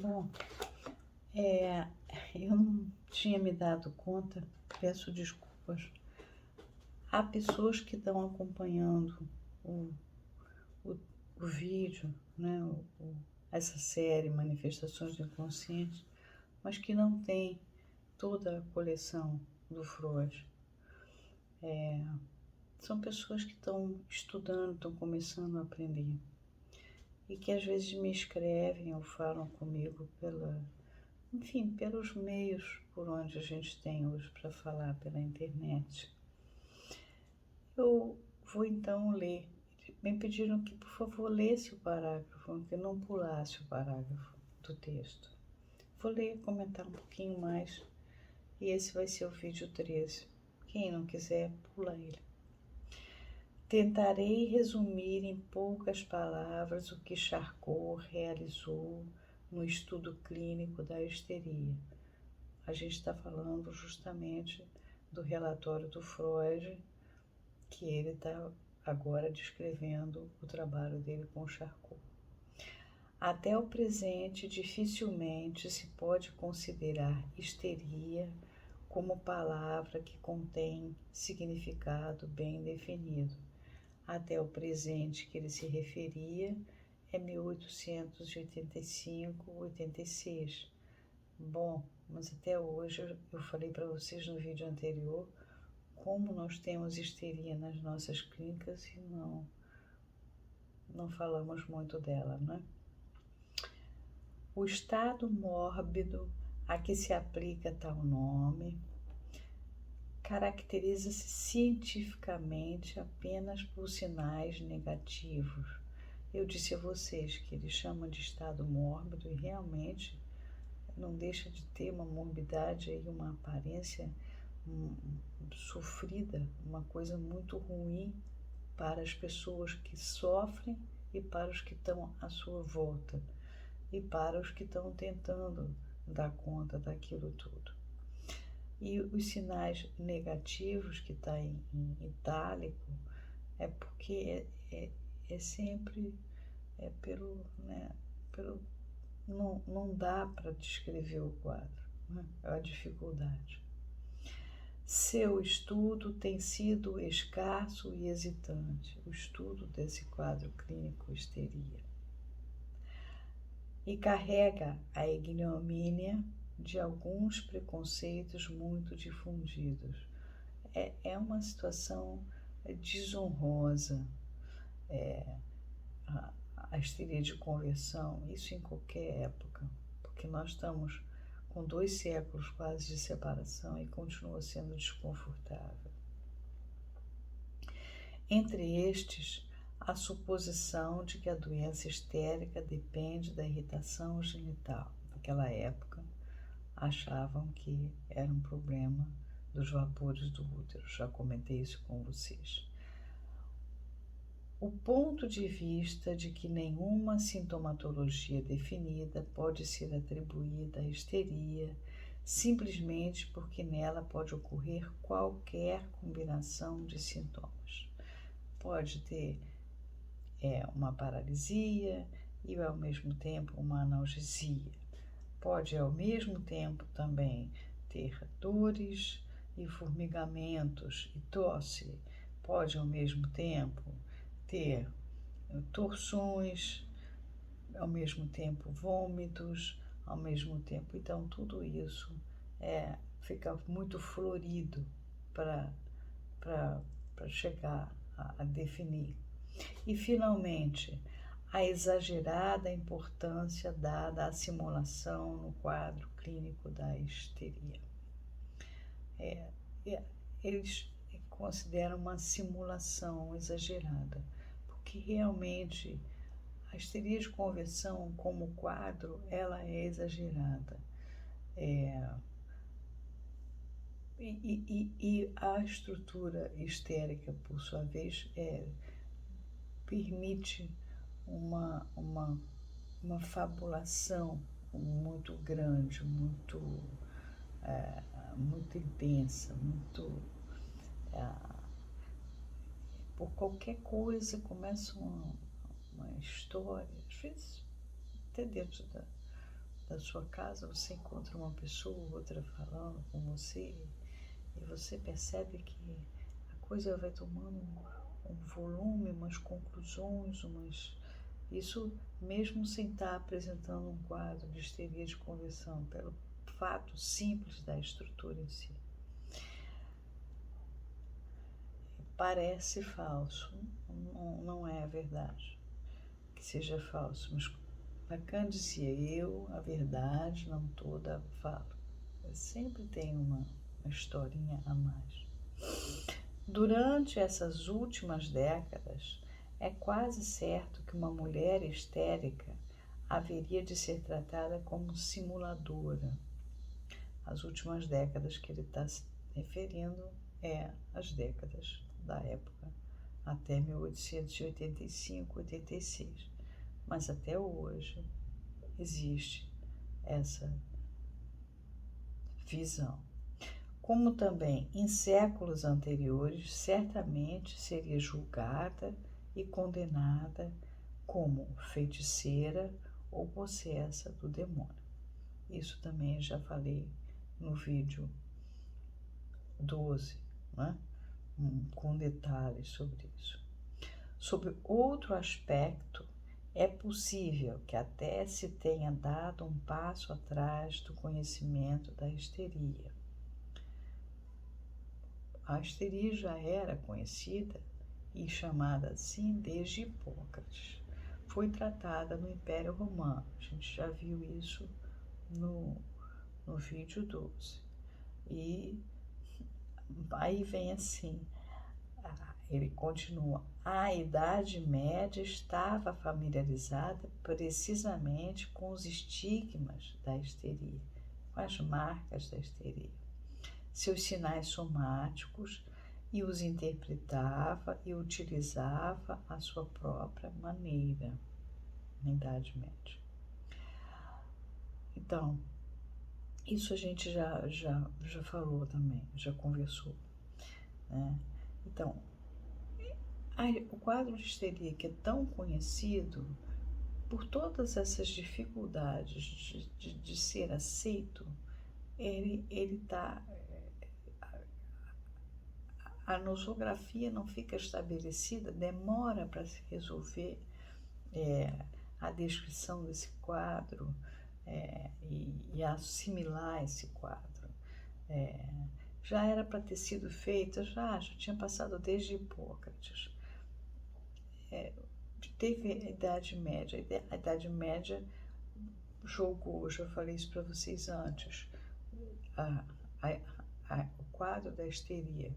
Bom, é, eu não tinha me dado conta, peço desculpas. Há pessoas que estão acompanhando o, o, o vídeo, né, essa série Manifestações do Inconsciente, mas que não tem toda a coleção do Freud. São pessoas que estão estudando, estão começando a aprender. E que às vezes me escrevem ou falam comigo pelos meios por onde a gente tem hoje para falar pela internet. Eu vou então ler. Me pediram que, por favor, lesse o parágrafo, que não pulasse o parágrafo do texto. Vou ler e comentar um pouquinho mais. E esse vai ser o vídeo 13. Quem não quiser, pula ele. Tentarei resumir em poucas palavras o que Charcot realizou no estudo clínico da histeria. A gente está falando justamente do relatório do Freud, que ele está agora descrevendo o trabalho dele com Charcot. Até o presente, dificilmente se pode considerar histeria como palavra que contém significado bem definido. Até o presente que ele se referia é 1885-86. Bom, mas até hoje, eu falei para vocês no vídeo anterior, como nós temos histeria nas nossas clínicas e não falamos muito dela, né? O estado mórbido a que se aplica tal nome caracteriza-se cientificamente apenas por sinais negativos. Eu disse a vocês que eles chamam de estado mórbido e realmente não deixa de ter uma morbidade e uma aparência sofrida, uma coisa muito ruim para as pessoas que sofrem e para os que estão à sua volta e para os que estão tentando dar conta daquilo tudo. E os sinais negativos que está em itálico é porque é sempre não dá para descrever o quadro, né? É a dificuldade. Seu estudo tem sido escasso e hesitante, o estudo desse quadro clínico histeria, e carrega a ignomínia de alguns preconceitos muito difundidos. É uma situação desonrosa, a histeria de conversão, isso em qualquer época, porque nós estamos com 2 séculos quase de separação e continua sendo desconfortável. Entre estes, a suposição de que a doença histérica depende da irritação genital. Naquela época, achavam que era um problema dos vapores do útero. Já comentei isso com vocês. O ponto de vista de que nenhuma sintomatologia definida pode ser atribuída à histeria simplesmente porque nela pode ocorrer qualquer combinação de sintomas. Pode ter uma paralisia e ao mesmo tempo uma analgesia. Pode ao mesmo tempo também ter dores e formigamentos e tosse. Pode ao mesmo tempo ter torções, ao mesmo tempo vômitos, ao mesmo tempo. Então tudo isso fica muito florido para chegar a definir. E finalmente, a exagerada importância dada à simulação no quadro clínico da histeria. Eles consideram uma simulação exagerada, porque realmente a histeria de conversão como quadro, ela é exagerada. E a estrutura histérica, por sua vez, permite uma fabulação muito grande, muito intensa, por qualquer coisa começa uma história, às vezes até dentro da sua casa, você encontra uma pessoa ou outra falando com você e você percebe que a coisa vai tomando um volume, umas conclusões, isso mesmo sem estar apresentando um quadro de histeria de conversão, pelo fato simples da estrutura em si. Parece falso, não é verdade que seja falso, mas Lacan dizia, a verdade, não toda, falo. Sempre tem uma historinha a mais. Durante essas últimas décadas, é quase certo que uma mulher histérica haveria de ser tratada como simuladora. As últimas décadas que ele está se referindo as décadas da época, até 1885, 86. Mas até hoje existe essa visão. Como também em séculos anteriores, certamente seria julgada e condenada como feiticeira ou possessa do demônio. Isso também já falei no vídeo 12, né? Com detalhes sobre isso. Sob outro aspecto, é possível que até se tenha dado um passo atrás do conhecimento da histeria. A histeria já era conhecida e chamada assim desde Hipócrates. Foi tratada no Império Romano. A gente já viu isso no vídeo 12. E aí vem assim, ele continua. A Idade Média estava familiarizada precisamente com os estigmas da histeria, com as marcas da histeria, seus sinais somáticos, e os interpretava e utilizava à sua própria maneira na Idade Média. Então, isso a gente já falou também, já conversou, né? Então, o quadro de histeria, que é tão conhecido por todas essas dificuldades de ser aceito, a nosografia não fica estabelecida, demora para se resolver a descrição desse quadro e assimilar esse quadro. Já era para ter sido feita, já tinha passado desde Hipócrates. Teve a Idade Média. A Idade Média jogou, já falei isso para vocês antes, o quadro da histeria,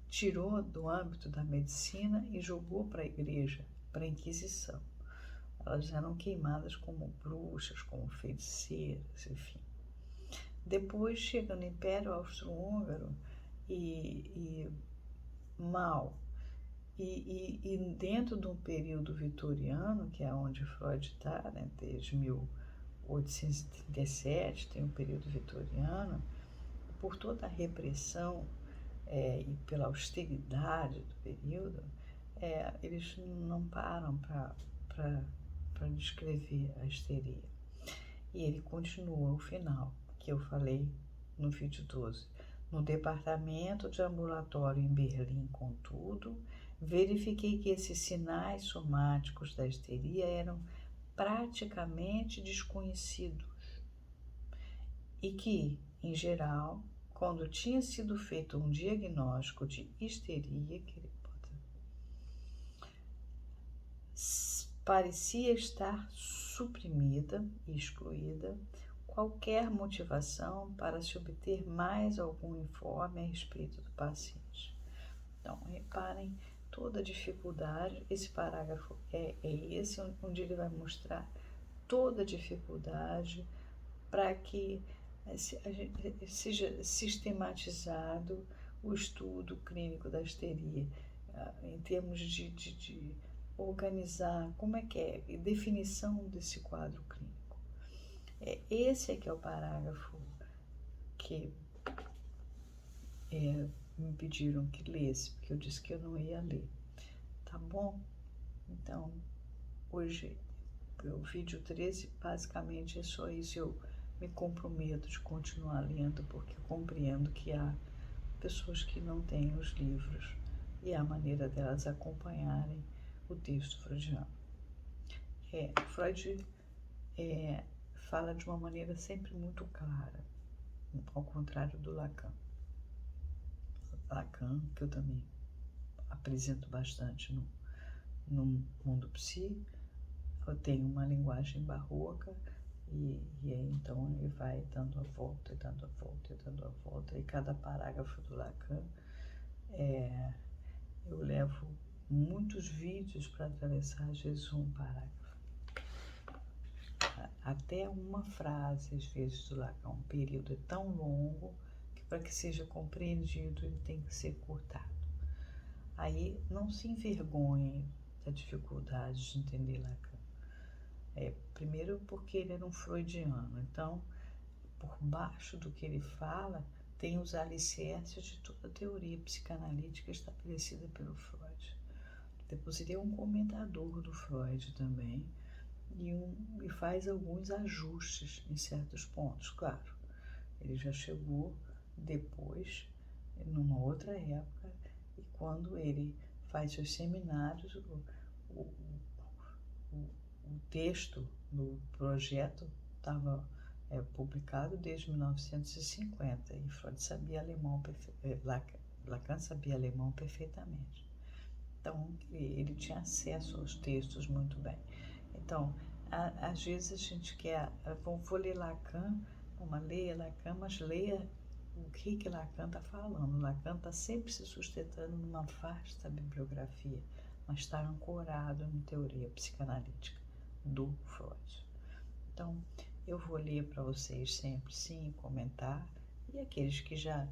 tirou do âmbito da medicina e jogou para a igreja, para a Inquisição. Elas eram queimadas como bruxas, como feiticeiras, enfim. Depois chega no Império Austro-Húngaro e mal. E dentro de um período vitoriano, que é onde Freud está, né, desde 1837, tem um período vitoriano, por toda a repressão e pela austeridade do período, eles não param para descrever a histeria. E ele continua o final, que eu falei no vídeo 12. No departamento de ambulatório em Berlim, contudo, verifiquei que esses sinais somáticos da histeria eram praticamente desconhecidos e que, em geral, quando tinha sido feito um diagnóstico de histeria, parecia estar suprimida e excluída qualquer motivação para se obter mais algum informe a respeito do paciente. Então, reparem toda a dificuldade. Esse parágrafo é esse, onde ele vai mostrar toda a dificuldade para que seja sistematizado o estudo clínico da histeria, em termos de organizar como é que é, definição desse quadro clínico. Esse que é o parágrafo que me pediram que lesse, porque eu disse que eu não ia ler, tá bom? Então, hoje, o vídeo 13, basicamente é só isso. me comprometo de continuar lendo, porque compreendo que há pessoas que não têm os livros e a maneira delas acompanharem o texto freudiano. Freud fala de uma maneira sempre muito clara, ao contrário do Lacan. Lacan, que eu também apresento bastante no mundo psi, eu tenho uma linguagem barroca e aí então ele vai dando a volta, e dando a volta, e dando a volta, e cada parágrafo do Lacan eu levo muitos vídeos para atravessar, às vezes, um parágrafo. Até uma frase, às vezes, do Lacan. Um período é tão longo que, para que seja compreendido, ele tem que ser cortado. Aí, não se envergonhem da dificuldade de entender Lacan. Primeiro, porque ele era um freudiano. Então, por baixo do que ele fala, tem os alicerces de toda a teoria psicanalítica estabelecida pelo Freud. Depois ele é um comentador do Freud também e faz alguns ajustes em certos pontos. Claro, ele já chegou depois, numa outra época, e quando ele faz seus seminários, o texto do projeto estava publicado desde 1950 e Freud sabia alemão, Lacan sabia alemão perfeitamente. Então, ele tinha acesso aos textos muito bem. Então, às vezes a gente quer, vou ler Lacan, mas leia Lacan, mas leia o que Lacan está falando. Lacan está sempre se sustentando numa vasta bibliografia, mas está ancorado em teoria psicanalítica do Freud. Então, eu vou ler para vocês sempre, sim, comentar, e aqueles que já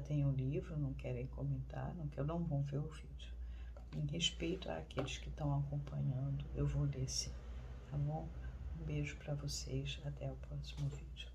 têm o livro, não querem comentar, não vão ver o vídeo. Em respeito àqueles que estão acompanhando, eu vou ler sim, tá bom? Um beijo para vocês, até o próximo vídeo.